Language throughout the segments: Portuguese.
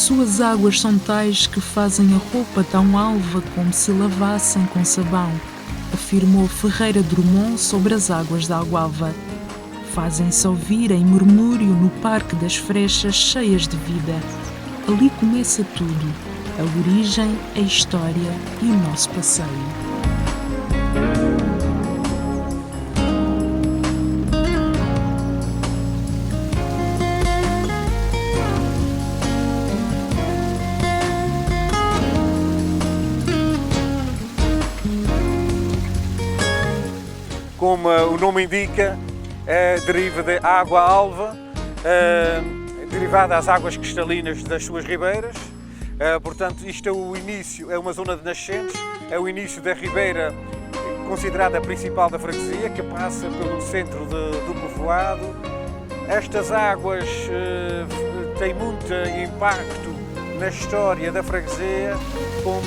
Suas águas são tais que fazem a roupa tão alva como se lavassem com sabão, afirmou Ferreira Drummond sobre as águas da Água-Alva. Fazem-se ouvir em murmúrio no Parque das Frechas cheias de vida. Ali começa tudo, a origem, a história e o nosso passeio. Como o nome indica, deriva de água alva, derivada das águas cristalinas das suas ribeiras. Portanto, isto é o início, é uma zona de nascentes, é o início da ribeira considerada a principal da freguesia, que passa pelo centro do povoado. Estas águas têm muito impacto na história da freguesia, como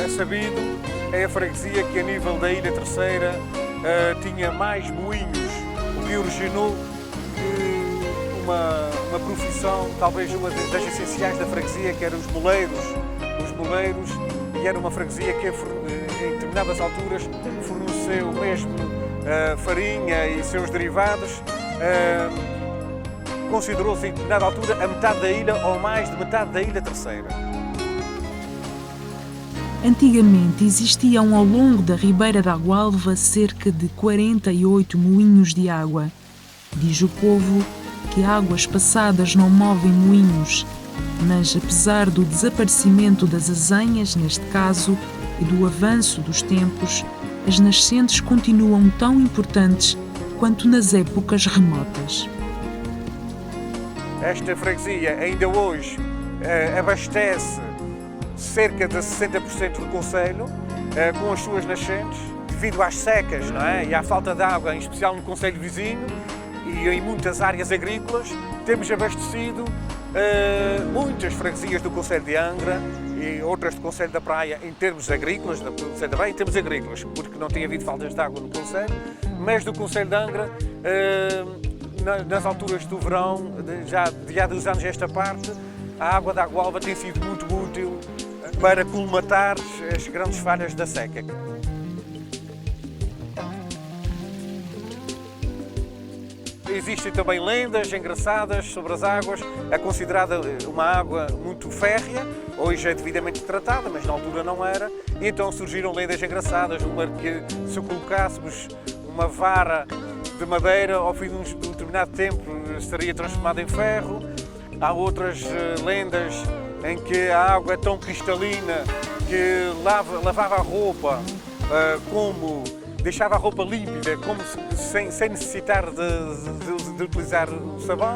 é sabido, é a freguesia que a nível da Ilha Terceira tinha mais moinhos, o que originou uma profissão, talvez uma das essenciais da freguesia, que eram os moleiros. Os moleiros, e era uma freguesia que em determinadas alturas forneceu mesmo farinha e seus derivados. Considerou-se em determinada altura a metade da ilha ou mais de metade da Ilha Terceira. Antigamente existiam ao longo da Ribeira da Água-Alva cerca de 48 moinhos de água. Diz o povo que águas passadas não movem moinhos, mas apesar do desaparecimento das azenhas, neste caso, e do avanço dos tempos, as nascentes continuam tão importantes quanto nas épocas remotas. Esta freguesia ainda hoje abastece cerca de 60% do concelho com as suas nascentes, devido às secas, não é? E à falta de água, em especial no concelho vizinho e em muitas áreas agrícolas. Temos abastecido muitas freguesias do concelho de Angra e outras do concelho da Praia em termos agrícolas, do concelho da Praia em termos agrícolas, porque não tem havido faltas de água no concelho, mas do concelho de Angra, nas alturas do verão, já dos anos esta parte, a água da Água-Alva tem sido muito útil para colmatar as grandes falhas da seca. Existem também lendas engraçadas sobre as águas. É considerada uma água muito férrea, hoje é devidamente tratada, mas na altura não era. E então surgiram lendas engraçadas, uma que se colocássemos uma vara de madeira, ao fim de um determinado tempo estaria transformada em ferro. Há outras lendas em que a água é tão cristalina que lavava a roupa como deixava a roupa límpida, como sem necessitar de utilizar o sabão.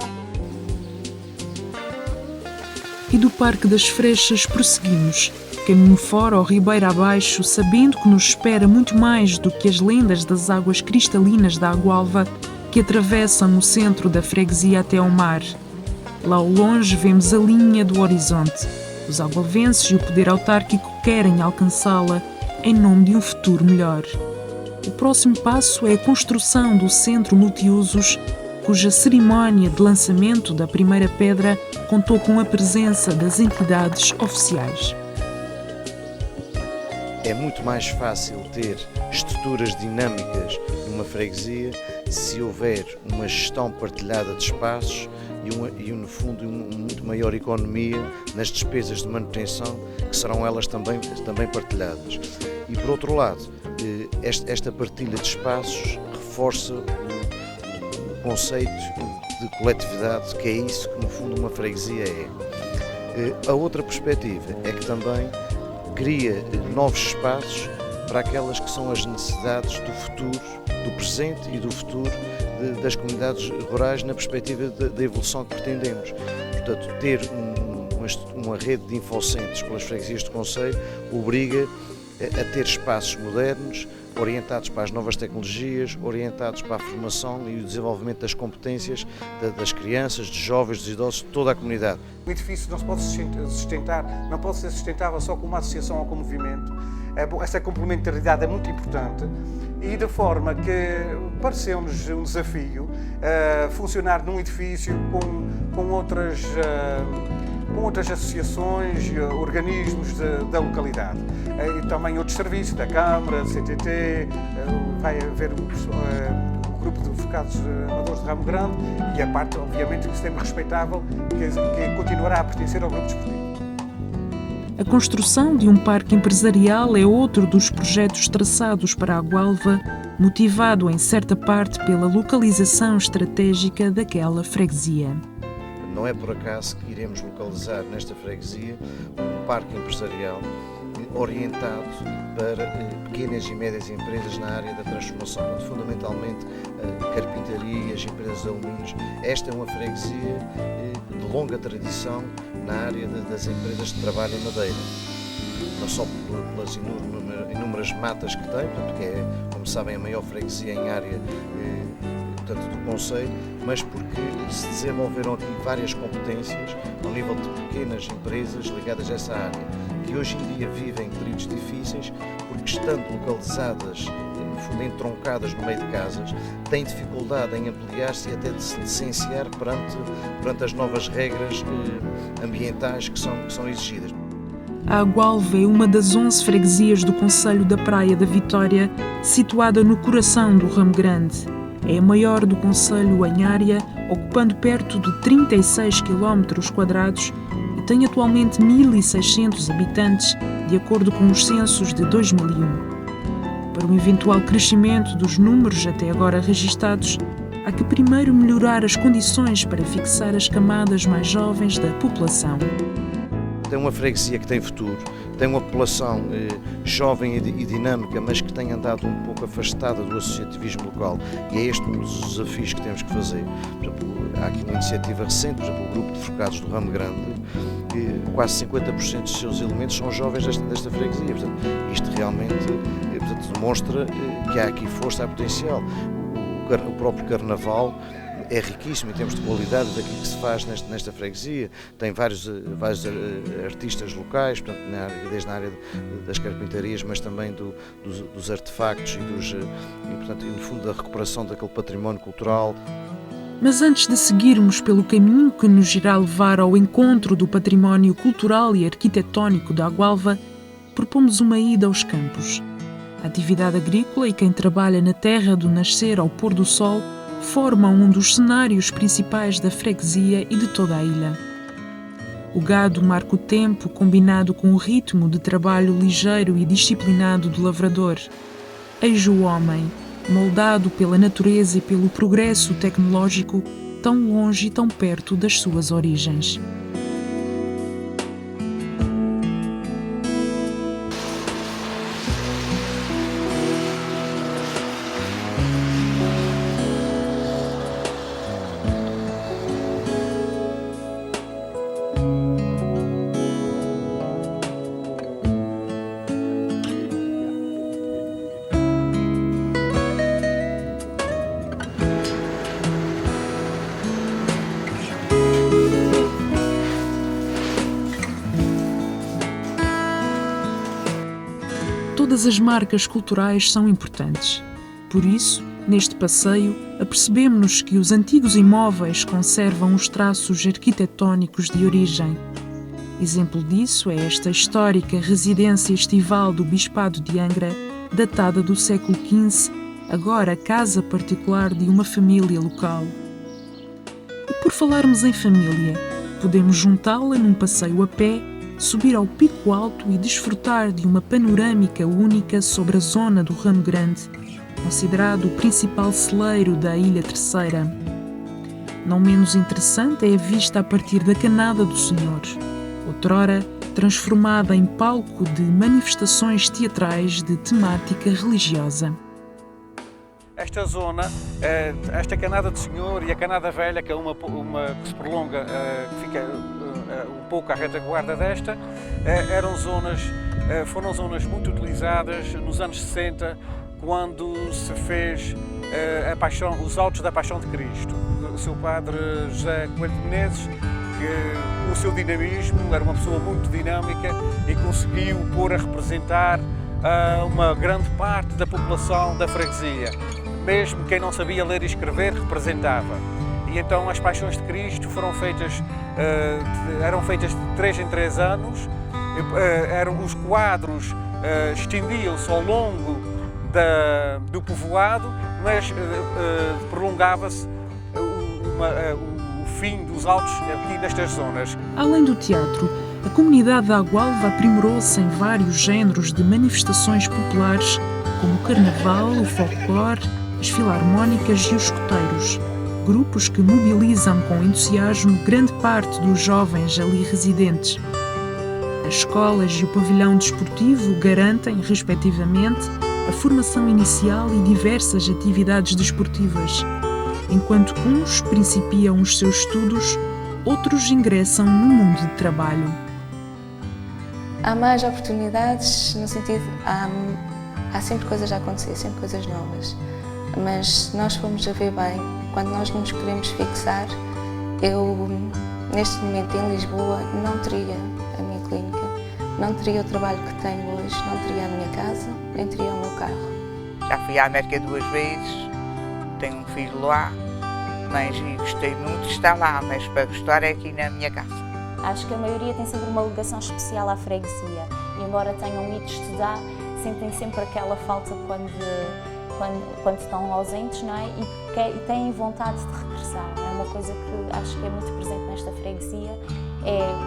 E do Parque das Frechas prosseguimos, caminho fora ou ribeira abaixo, sabendo que nos espera muito mais do que as lendas das águas cristalinas da Água-Alva que atravessam o centro da freguesia até ao mar. Lá ao longe vemos a linha do horizonte. Os algovenses e o poder autárquico querem alcançá-la em nome de um futuro melhor. O próximo passo é a construção do Centro Multiusos, cuja cerimónia de lançamento da primeira pedra contou com a presença das entidades oficiais. É muito mais fácil ter estruturas dinâmicas numa freguesia se houver uma gestão partilhada de espaços e no fundo, uma muito maior economia nas despesas de manutenção, que serão elas também partilhadas. E, por outro lado, esta partilha de espaços reforça o conceito de coletividade, que é isso que, no fundo, uma freguesia é. A outra perspectiva é que também cria novos espaços para aquelas que são as necessidades do futuro, do presente e do futuro das comunidades rurais na perspectiva da evolução que pretendemos. Portanto, ter uma rede de infocentes pelas freguesias do concelho obriga a ter espaços modernos, orientados para as novas tecnologias, orientados para a formação e o desenvolvimento das competências das crianças, dos jovens, dos idosos, de toda a comunidade. O edifício não se pode sustentar, não pode ser sustentável só com uma associação ou com um movimento. Essa complementaridade é muito importante e de forma que pareceu-nos um desafio funcionar num edifício com com outras associações, organismos da localidade. E também outros serviços, da Câmara, do CTT, vai haver o grupo de focados amadores de Ramo Grande e a parte, obviamente, que sempre respeitável, que continuará a pertencer ao grupo desportivo. A construção de um parque empresarial é outro dos projetos traçados para a Gualva, motivado em certa parte pela localização estratégica daquela freguesia. Não é por acaso que iremos localizar nesta freguesia um parque empresarial orientado para pequenas e médias empresas na área da transformação, fundamentalmente carpintarias, empresas de alumínios. Esta é uma freguesia de longa tradição na área das empresas de trabalho em madeira, não só pelas inúmeras matas que tem, portanto, que é, como sabem, a maior freguesia em área do concelho, mas porque se desenvolveram aqui várias competências ao nível de pequenas empresas ligadas a essa área, que hoje em dia vivem períodos difíceis porque, estando localizadas, no fundo entroncadas no meio de casas, têm dificuldade em ampliar-se e até de se licenciar perante as novas regras ambientais que são exigidas. A Gualva é uma das 11 freguesias do concelho da Praia da Vitória, situada no coração do Ramo Grande. É a maior do concelho em área, ocupando perto de 36 km² e tem atualmente 1.600 habitantes, de acordo com os censos de 2001. Para o eventual crescimento dos números até agora registados, há que primeiro melhorar as condições para fixar as camadas mais jovens da população. Tem uma freguesia que tem futuro, tem uma população jovem e dinâmica, mas que tem andado um pouco afastada do associativismo local, e é este um dos desafios que temos que fazer. Por exemplo, há aqui uma iniciativa recente, por exemplo, o grupo de focados do Ramo Grande, quase 50% dos seus elementos são jovens desta freguesia. Portanto, isto realmente demonstra que há aqui força, há potencial. O próprio Carnaval é riquíssimo em termos de qualidade daquilo que se faz nesta freguesia. Tem vários artistas locais, portanto, desde na área das carpintarias, mas também dos artefactos e, no fundo, da recuperação daquele património cultural. Mas antes de seguirmos pelo caminho que nos irá levar ao encontro do património cultural e arquitetónico da Gualva, propomos uma ida aos campos. A atividade agrícola e quem trabalha na terra do nascer ao pôr do sol formam um dos cenários principais da freguesia e de toda a ilha. O gado marca o tempo, combinado com o ritmo de trabalho ligeiro e disciplinado do lavrador. Eis o homem, moldado pela natureza e pelo progresso tecnológico, tão longe e tão perto das suas origens. Todas as marcas culturais são importantes. Por isso, neste passeio, apercebemos-nos que os antigos imóveis conservam os traços arquitetónicos de origem. Exemplo disso é esta histórica residência estival do Bispado de Angra, datada do século XV, agora casa particular de uma família local. E por falarmos em família, podemos juntá-la num passeio a pé, subir ao pico alto e desfrutar de uma panorâmica única sobre a zona do Ramo Grande, considerado o principal celeiro da Ilha Terceira. Não menos interessante é a vista a partir da Canada do Senhor, outrora transformada em palco de manifestações teatrais de temática religiosa. Esta zona, esta Canada do Senhor e a Canada Velha, que é uma que se prolonga, que fica um pouco à retaguarda desta, foram zonas muito utilizadas nos anos 60, quando se fez os autos da Paixão de Cristo. O seu padre José Coelho de Menezes, que com o seu dinamismo, era uma pessoa muito dinâmica e conseguiu pôr a representar uma grande parte da população da freguesia. Mesmo quem não sabia ler e escrever representava. E então as Paixões de Cristo eram feitas de 3 em 3 anos, os quadros estendiam-se ao longo do povoado, mas prolongava-se o fim dos altos aqui nestas zonas. Além do teatro, a comunidade da Agualva aprimorou-se em vários géneros de manifestações populares, como o carnaval, o folclore, as filarmónicas e os escoteiros, grupos que mobilizam com entusiasmo grande parte dos jovens ali residentes. As escolas e o pavilhão desportivo garantem, respectivamente, a formação inicial e diversas atividades desportivas. Enquanto uns principiam os seus estudos, outros ingressam no mundo de trabalho. Há mais oportunidades, no sentido, há sempre coisas a acontecer, sempre coisas novas. Mas se nós formos a ver bem, quando nós nos queremos fixar, eu, neste momento em Lisboa, não teria a minha clínica, não teria o trabalho que tenho hoje, não teria a minha casa, nem teria o meu carro. Já fui à América 2 vezes, tenho um filho lá, mas gostei muito de estar lá, mas para gostar é aqui na minha casa. Acho que a maioria tem sempre uma ligação especial à freguesia, e embora tenham ido estudar, sentem sempre aquela falta quando estão ausentes, não é? E têm vontade de regressar. É uma coisa que acho que é muito presente nesta freguesia.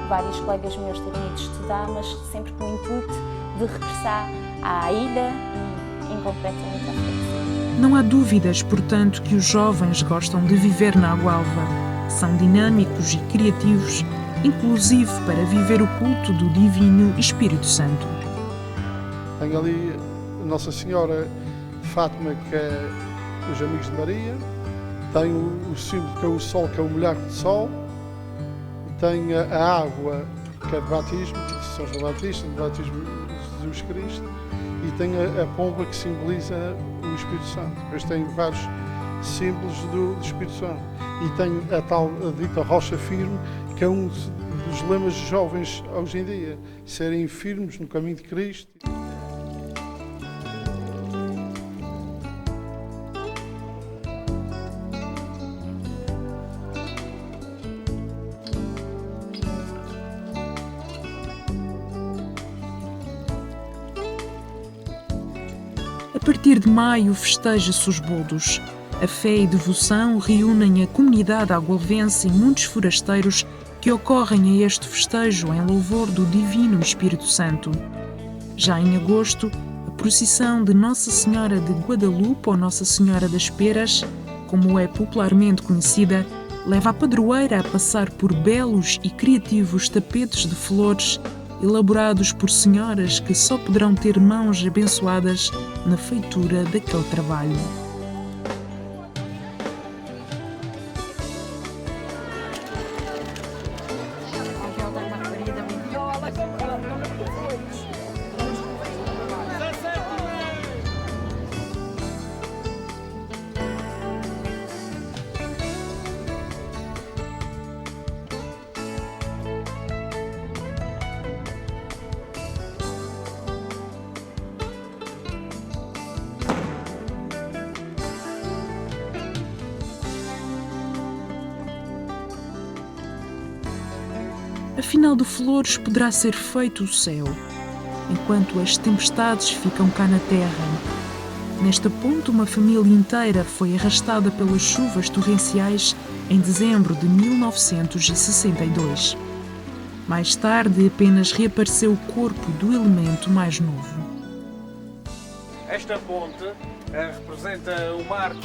Vários colegas meus terem ido estudar, mas sempre com o intuito de regressar à ilha e, em concretamente, à freguesia. Não há dúvidas, portanto, que os jovens gostam de viver na Agualva. São dinâmicos e criativos, inclusive para viver o culto do Divino Espírito Santo. Tenho ali Nossa Senhora Fátima, que é os Amigos de Maria, tenho o símbolo que é o sol, que é o molhar de sol, tenho a água, que é de batismo, de São João Batista, de batismo de Jesus Cristo, e tenho a pomba, que simboliza o Espírito Santo. Depois tenho vários símbolos do Espírito Santo. E tenho a tal dita rocha firme, que é um dos lemas dos jovens hoje em dia, serem firmes no caminho de Cristo. A partir de maio festeja-se os boldos. A fé e devoção reúnem a comunidade agualvense e muitos forasteiros que ocorrem a este festejo em louvor do Divino Espírito Santo. Já em agosto, a procissão de Nossa Senhora de Guadalupe ou Nossa Senhora das Peras, como é popularmente conhecida, leva a padroeira a passar por belos e criativos tapetes de flores elaborados por senhoras que só poderão ter mãos abençoadas na feitura daquele trabalho. Afinal de flores poderá ser feito o céu, enquanto as tempestades ficam cá na terra. Nesta ponte, uma família inteira foi arrastada pelas chuvas torrenciais em dezembro de 1962. Mais tarde, apenas reapareceu o corpo do elemento mais novo. Esta ponte representa um marco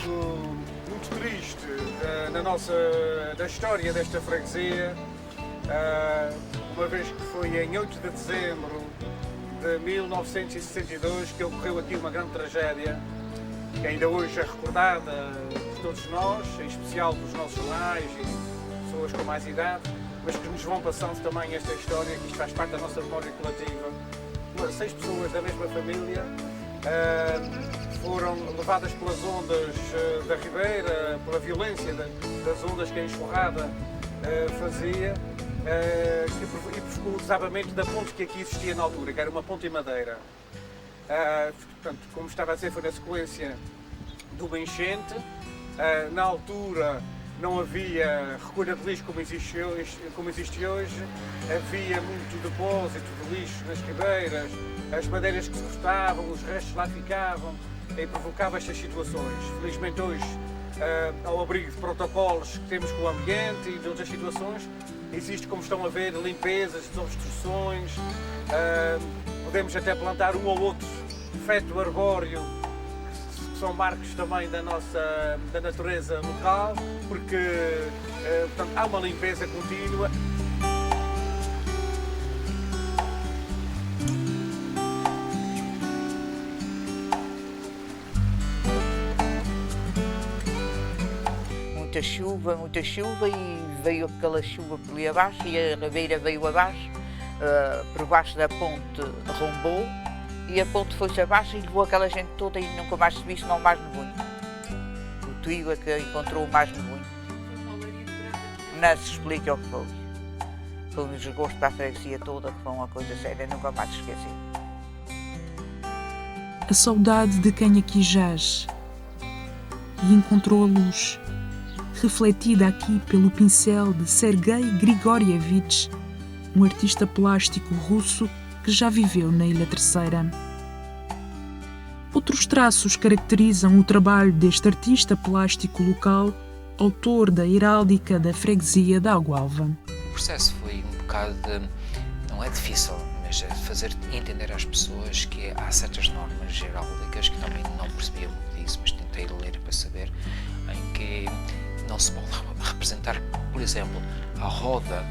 muito triste da história desta freguesia, uma vez que foi em 8 de dezembro de 1962 que ocorreu aqui uma grande tragédia, que ainda hoje é recordada por todos nós, em especial dos nossos pais e pessoas com mais idade, mas que nos vão passando também esta história, que isto faz parte da nossa memória coletiva. 6 pessoas da mesma família foram levadas pelas ondas da Ribeira, pela violência das ondas que a enxurrada fazia, e provocou o desabamento da ponte que aqui existia na altura, que era uma ponte em madeira. Portanto, como estava a dizer, foi na sequência de uma enchente. Na altura não havia recolha de lixo como existe hoje, havia muito depósito de lixo nas ribeiras, as madeiras que se cortavam, os restos lá ficavam e provocava estas situações. Felizmente hoje, ao abrigo de protocolos que temos com o ambiente e de outras situações, existe, como estão a ver, limpezas, desobstruções, podemos até plantar um ou outro feto arbóreo, que são marcos também da natureza local, porque portanto, há uma limpeza contínua. Muita chuva e veio aquela chuva por ali abaixo e a ribeira veio abaixo, por baixo da ponte rombou e a ponte foi-se abaixo e levou aquela gente toda e nunca mais se viu, senão mais nevoeiro. O tio é que encontrou mais nevoeiro. Não se explica o que foi. Foi um desgosto para a freguesia toda, que foi uma coisa séria, nunca mais se esqueci. A saudade de quem aqui jaz e encontrou a luz, refletida aqui pelo pincel de Sergei Grigorievich, um artista plástico russo que já viveu na Ilha Terceira. Outros traços caracterizam o trabalho deste artista plástico local, autor da heráldica da freguesia da Água-Alva. O processo foi um bocado não é difícil, mas é fazer entender às pessoas que há certas normas heráldicas que também não percebia muito disso, mas tentei ler para saber, em que não se pode representar, por exemplo, a roda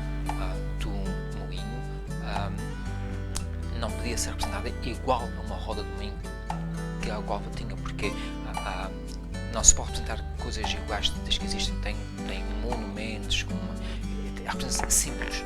do moinho não podia ser representada igual a uma roda de moinho que a Água-Alva tinha, porque não se pode representar coisas iguais das que existem. Tem monumentos, representam símbolos.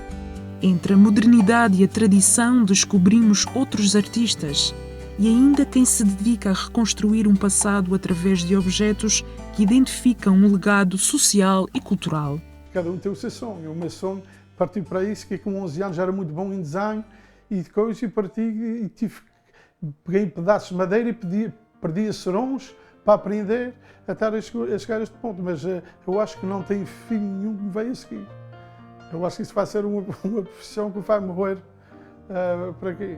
Entre a modernidade e a tradição descobrimos outros artistas e ainda quem se dedica a reconstruir um passado através de objetos que identificam um legado social e cultural. Cada um tem o seu sonho. O meu sonho partiu para isso, que com 11 anos já era muito bom em desenho e depois peguei pedaços de madeira e perdia serões para aprender a estar a chegar a este ponto. Mas eu acho que não tem fim nenhum que me veio a seguir. Eu acho que isso vai ser uma profissão que vai morrer por aqui.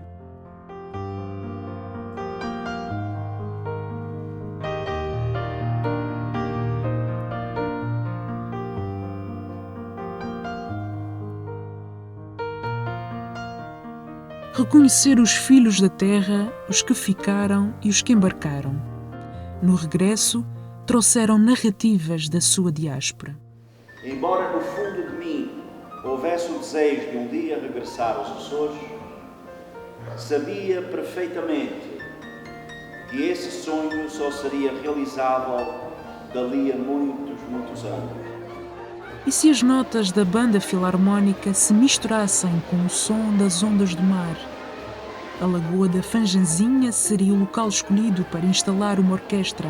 Reconhecer os filhos da terra, os que ficaram e os que embarcaram. No regresso, trouxeram narrativas da sua diáspora. Embora no fundo de mim houvesse o desejo de um dia regressar aos Açores, sabia perfeitamente que esse sonho só seria realizável dali a muitos anos. E se as notas da banda filarmónica se misturassem com o som das ondas do mar? A Lagoa da Fanjanzinha seria o local escolhido para instalar uma orquestra.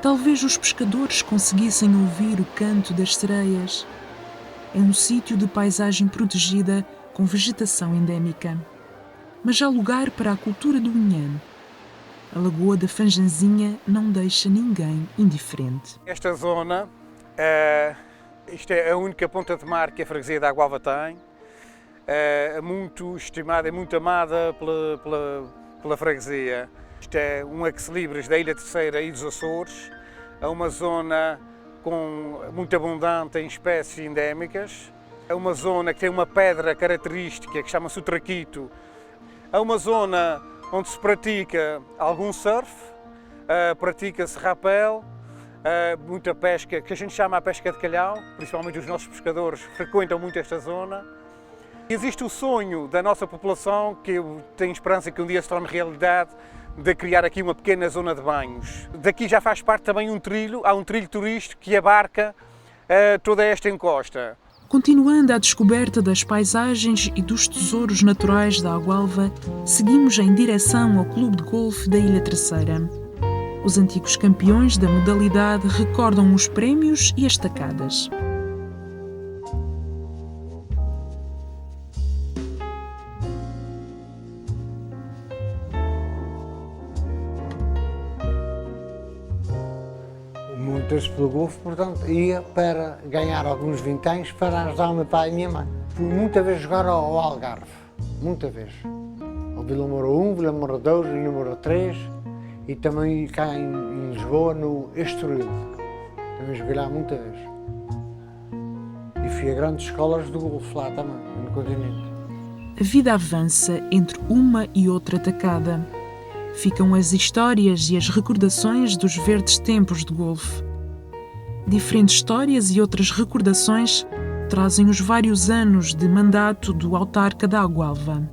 Talvez os pescadores conseguissem ouvir o canto das sereias. É um sítio de paisagem protegida com vegetação endémica. Mas há lugar para a cultura do Inhame. A Lagoa da Fanjanzinha não deixa ninguém indiferente. Esta zona, isto é a única ponta de mar que a freguesia da Água-Alva tem. É muito estimada e muito amada pela freguesia. Isto é um ex-libris da Ilha Terceira e dos Açores. É uma zona muito abundante em espécies endémicas. É uma zona que tem uma pedra característica que chama-se o traquito. É uma zona onde se pratica algum surf, pratica-se rapel, muita pesca, que a gente chama a pesca de calhau, principalmente os nossos pescadores frequentam muito esta zona. Existe o sonho da nossa população, que eu tenho esperança que um dia se torne realidade, de criar aqui uma pequena zona de banhos. Daqui já faz parte também há um trilho turístico que abarca toda esta encosta. Continuando a descoberta das paisagens e dos tesouros naturais da Água-Alva, seguimos em direção ao Clube de Golfe da Ilha Terceira. Os antigos campeões da modalidade recordam os prémios e as tacadas. interesse pelo golfe, portanto ia para ganhar alguns vinténs para ajudar o meu pai e a minha mãe. Fui muita vez jogar ao Algarve, muita vez. Ao Vila Moura 1, Vila Moura 2, Vila Moura 3 e também cá em Lisboa, no Estoril. Também joguei lá muita vez. E fui a grandes escolas do golfe lá também, no continente. A vida avança entre uma e outra tacada. Ficam as histórias e as recordações dos verdes tempos de golfe. Diferentes histórias e outras recordações trazem os vários anos de mandato do autarca da Agualva.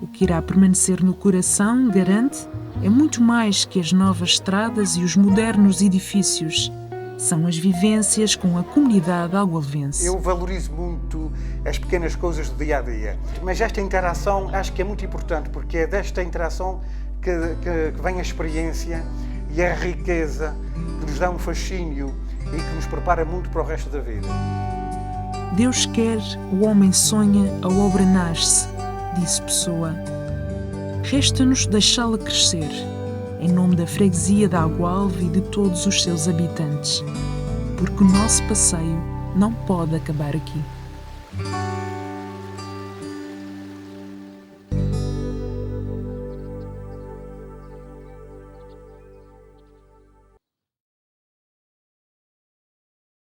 O que irá permanecer no coração, garante, é muito mais que as novas estradas e os modernos edifícios. São as vivências com a comunidade algoalvense. Eu valorizo muito as pequenas coisas do dia a dia, mas esta interação acho que é muito importante, porque é desta interação que vem a experiência e a riqueza que nos dá um fascínio e que nos prepara muito para o resto da vida. Deus quer, o homem sonha, a obra nasce, disse Pessoa. Resta-nos deixá-la crescer, em nome da freguesia da Agualva e de todos os seus habitantes, porque o nosso passeio não pode acabar aqui.